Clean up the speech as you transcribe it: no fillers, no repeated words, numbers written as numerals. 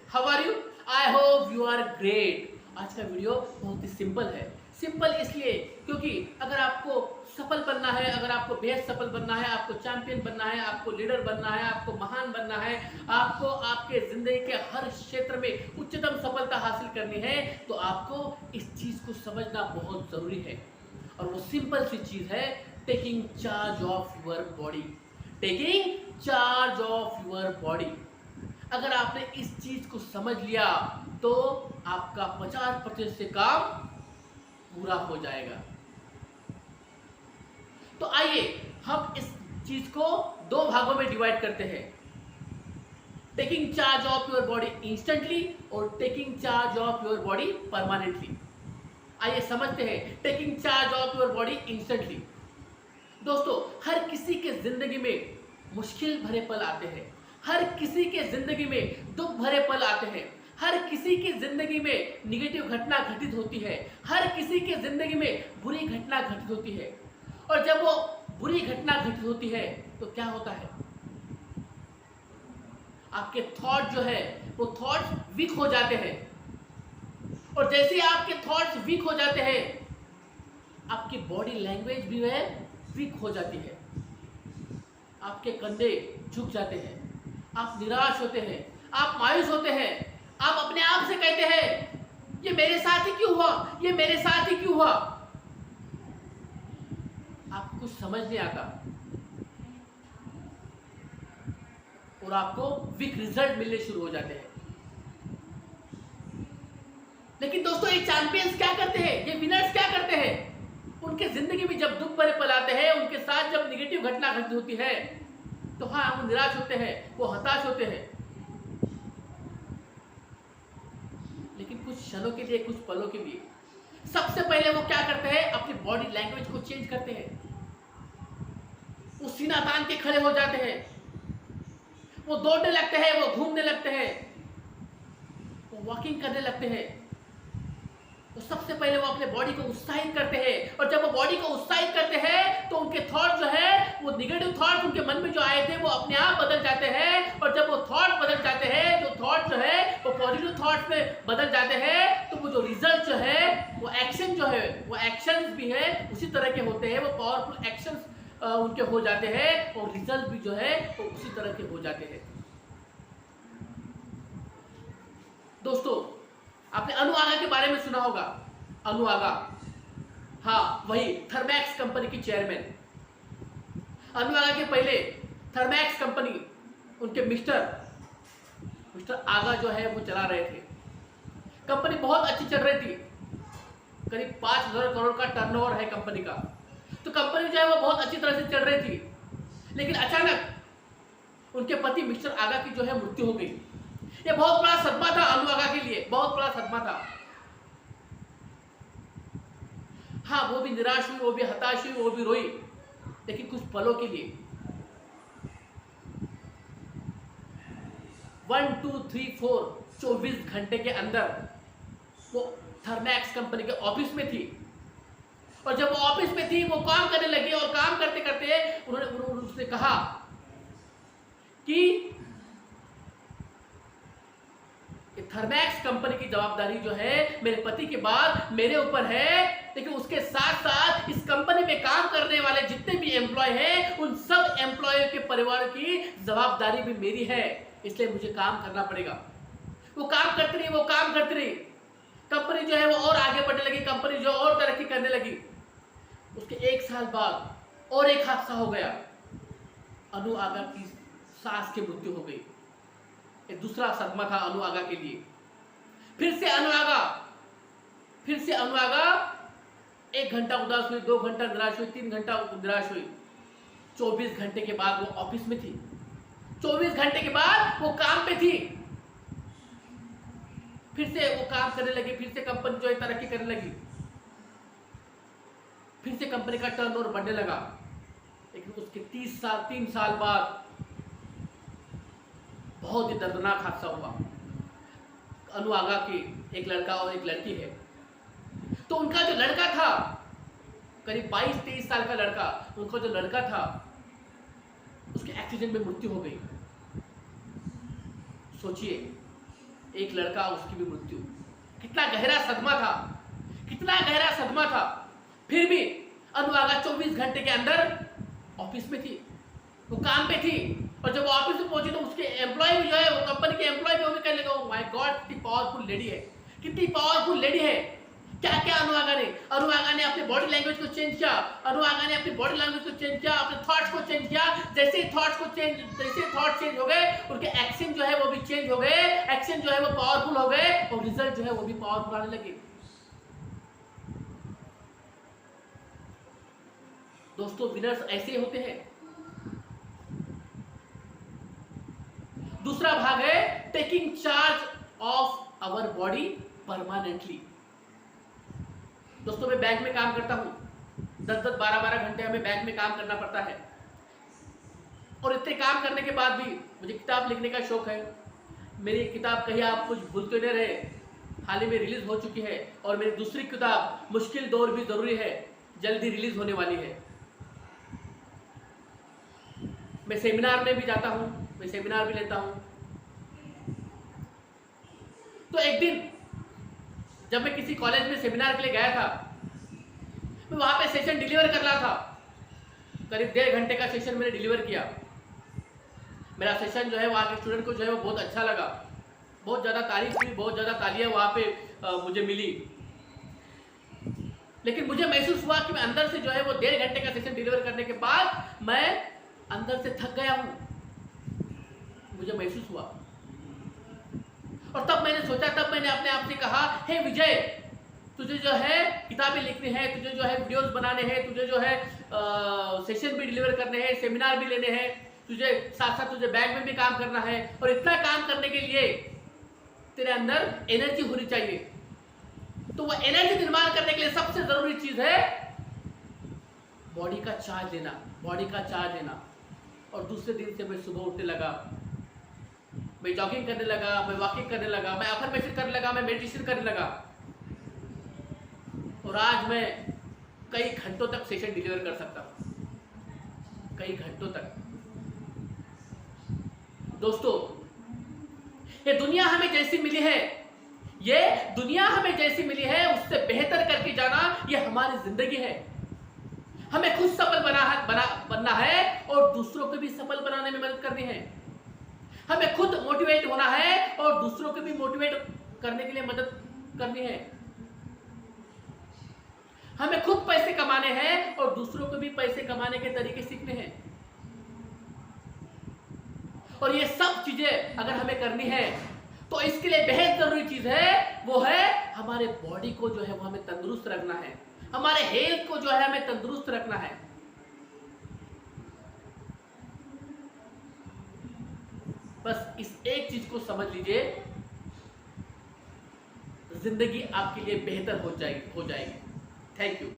How are you? I hope you are great. आज का video बहुत ही सिंपल है। सिंपल इसलिए क्योंकि अगर आपको सफल बनना है, अगर आपको बेहद सफल बनना है, आपको चैंपियन बनना है, आपको लीडर बनना है, आपको महान बनना है, आपको आपके जिंदगी के हर क्षेत्र में उच्चतम सफलता हासिल करनी है, तो आपको इस चीज को समझना बहुत जरूरी है। और वो सिंपल सी चीज है, taking charge of your body. Taking charge of your body. अगर आपने इस चीज को समझ लिया तो आपका 50% से काम पूरा हो जाएगा। तो आइए हम इस चीज को दो भागों में डिवाइड करते हैं, taking charge of your body instantly और taking charge of your body permanently. आइए समझते हैं taking charge of your body instantly. दोस्तों, हर किसी के जिंदगी में मुश्किल भरे पल आते हैं, हर किसी के जिंदगी में दुख भरे पल आते हैं, हर किसी की जिंदगी में निगेटिव घटना घटित होती है, हर किसी के जिंदगी में बुरी घटना घटित होती है। और जब वो बुरी घटना घटित होती है तो क्या होता है? आपके थॉट जो है वो थॉट्स वीक हो जाते हैं। और जैसे ही आपके थॉट्स वीक हो जाते हैं, आपकी बॉडी लैंग्वेज भी है वीक हो जाती है। आपके कंधे झुक जाते हैं, आप निराश होते हैं, आप मायूस होते हैं, आप अपने आप से कहते हैं ये मेरे साथ ही क्यों हुआ, ये मेरे साथ ही क्यों हुआ। आपको कुछ समझ नहीं आता और आपको वीक रिजल्ट मिलने शुरू हो जाते हैं। लेकिन दोस्तों, ये चैंपियंस क्या करते हैं, ये विनर्स क्या करते हैं? उनके जिंदगी में जब दुख भरे पल आते हैं, उनके साथ जब निगेटिव घटना घटित होती है, तो हाँ, वो निराश होते हैं, वो हताश होते हैं, लेकिन कुछ क्षणों के लिए, कुछ पलों के लिए सबसे पहले वो क्या करते हैं? अपनी बॉडी लैंग्वेज को चेंज करते हैं। वो सीना तान के खड़े हो जाते हैं, वो दौड़ने लगते हैं, वो घूमने लगते हैं, वो वॉकिंग करने लगते हैं। तो सबसे पहले वो अपने बॉडी को उत्साहित करते हैं, और जब वो बॉडी को उत्साहित करते हैं तो उनके थॉट जो है, वो निगेटिव थॉट उनके मन में जो आए थे वो अपने आप बदल जाते हैं। और जब वो थॉट बदल जाते हैं, जो थॉट जो है वो पॉजिटिव थॉट्स में बदल जाते हैं, तो वो जो रिजल्ट जो है, वो एक्शन जो है, वो एक्शंस भी है उसी तरह के होते हैं। वो पावरफुल एक्शंस उनके हो जाते हैं और रिजल्ट भी जो है वो उसी तरह के हो जाते हैं। दोस्तों, आपने अनु आगा के बारे में सुना होगा। अनु आगा, हाँ, वही थर्मैक्स कंपनी की चेयरमैन। अनु आगा के पहले थर्मैक्स कंपनी उनके मिस्टर आगा जो है वो चला रहे थे। कंपनी बहुत अच्छी चल रही थी, करीब 5,000 करोड़ का टर्नओवर है कंपनी का। तो कंपनी जो है वो बहुत अच्छी तरह से चल रही थी, लेकिन अचानक उनके पति मिस्टर आगा की जो है मृत्यु हो गई। ये बहुत बड़ा सदमा था अनु आगा के लिए, बहुत बड़ा सदमा था। हाँ, वो भी निराश हुई, वो भी हताश हुई, वो भी रोई, लेकिन कुछ पलों के लिए 1 2 3 4 24 घंटे के अंदर वो थर्मैक्स कंपनी के ऑफिस में थी। और जब वो ऑफिस में थी, वो काम करने लगी, और काम करते करते उन्होंने उसने कहा कि थर्मैक्स कंपनी की जवाबदारी जो है मेरे पति के बाद मेरे ऊपर है, लेकिन उसके साथ साथ इस कंपनी में काम करने वाले जितने भी एम्प्लॉय हैं, उन सब एम्प्लॉय के परिवार की जवाबदारी भी मेरी है, इसलिए मुझे काम करना पड़ेगा। वो काम करती रही, वो काम करती रही, कंपनी जो है वो और आगे बढ़ने लगी, कंपनी जो और तरक्की करने लगी। उसके 1 साल बाद और एक हादसा हो गया, अनु आगा की सास की मृत्यु हो गई। एक दूसरा सदमा था अनु आगा के लिए। फिर से अनु आगा 1 घंटा उदास हुई, 2 घंटा निराश हुई, 3 घंटा निराश हुई। 24 घंटे के बाद वो ऑफिस में थी, 24 घंटे के बाद वो काम पे थी। फिर से वो काम करने लगी, फिर से कंपनी जो है तरक्की करने लगी, फिर से कंपनी का टर्नओवर बढ़ने लगा। लेकिन उसके 3 साल बाद बहुत ही दर्दनाक हादसा हुआ। अनु आगा की एक लड़का और एक लड़की है। तो उनका जो लड़का था, करीब 22-23 साल का लड़का, उनका जो लड़का था उसके एक्सीडेंट में मृत्यु हो गई। सोचिए, एक लड़का, उसकी भी मृत्यु। कितना गहरा सदमा था, कितना गहरा सदमा था। फिर भी अनुरागा 24 घंटे के अंदर ऑफिस में थी, वो काम पे थी। और जब वो ऑफिस में पहुंची तो उसके एम्प्लॉय भी जो है, वो कंपनी के एम्प्लॉय भी वो भी कहने लगा, माय गॉड कितनी पावरफुल लेडी है, कितनी पावरफुल लेडी है। क्या क्या अनुरागा ने अपने बॉडी लैंग्वेज को चेंज किया, अनुरागा ने अपनी बॉडी लैंग्वेज को चेंज किया, अपने थॉट्स को चेंज किया। जैसे थॉट चेंज हो गए, उनके एक्शन जो है वो भी चेंज हो गए, एक्शन जो है वो पावरफुल हो गए, और रिजल्ट जो है वो भी पावरफुल आने लगे। दोस्तों, विनर्स ऐसे होते हैं। दूसरा भाग है taking charge of our body permanently. दोस्तों, मैं बैंक में काम करता हूं, 10-10, 12-12 घंटे हमें बैंक में काम करना पड़ता है। और इतने काम करने के बाद भी मुझे किताब लिखने का शौक है। मेरी किताब कहीं आप कुछ भूलते नहीं रहे, हाल ही में रिलीज हो चुकी है। और मेरी दूसरी किताब मुश्किल दौर भी जरूरी है, जल्दी रिलीज होने वाली है। मैं सेमिनार में भी जाता हूं, मैं सेमिनार भी लेता हूं। तो एक दिन जब मैं किसी कॉलेज में सेमिनार के लिए गया था, मैं वहां पे सेशन डिलीवर कर रहा था। करीब 1.5 घंटे का सेशन मैंने डिलीवर किया। मेरा सेशन जो है वहां के स्टूडेंट को जो है वो बहुत अच्छा लगा, बहुत ज़्यादा तारीफ हुई, बहुत ज़्यादा तालियां वहां पे मुझे मिली। लेकिन मुझे महसूस हुआ कि मैं अंदर से जो है वो 1.5 घंटे का सेशन डिलीवर करने के बाद मैं अंदर से थक गया हूं, मुझे महसूस हुआ। और तब मैंने सोचा, तब मैंने अपने आप से कहा, हे विजय, तुझे जो है किताबें लिखनी है, तुझे जो है वीडियोस बनाने हैं, तुझे जो है सेशन भी डिलीवर करने हैं, सेमिनार भी लेने हैं, तुझे साथ साथ तुझे बैंक में भी काम करना है। और इतना काम करने के लिए तेरे अंदर एनर्जी होनी चाहिए। तो वह एनर्जी निर्माण करने के लिए सबसे जरूरी चीज है बॉडी का चार्ज लेना, बॉडी का चार्ज लेना। और दूसरे दिन से मैं सुबह उठने लगा, मैं जॉगिंग करने लगा, मैं वॉकिंग करने लगा, मैं अफर्मेशन करने लगा, मैं मेडिटेशन करने लगा। और आज मैं कई घंटों तक सेशन डिलीवर कर सकता हूं, कई घंटों तक। दोस्तों, ये दुनिया हमें जैसी मिली है, ये दुनिया हमें जैसी मिली है उससे बेहतर करके जाना, ये हमारी जिंदगी है। हमें खुद सफल बनना है और दूसरों को भी सफल बनाने में मदद करनी है। हमें खुद मोटिवेट होना है और दूसरों को भी मोटिवेट करने के लिए मदद करनी है। हमें खुद पैसे कमाने हैं और दूसरों को भी पैसे कमाने के तरीके सीखने हैं। और ये सब चीजें अगर हमें करनी है तो इसके लिए बेहद जरूरी चीज है, वो है हमारे बॉडी को जो है वो हमें तंदुरुस्त रखना है, हमारे हेल्थ को जो है हमें तंदुरुस्त रखना है। बस इस एक चीज को समझ लीजिए, जिंदगी आपके लिए बेहतर हो जाएगी। Thank you.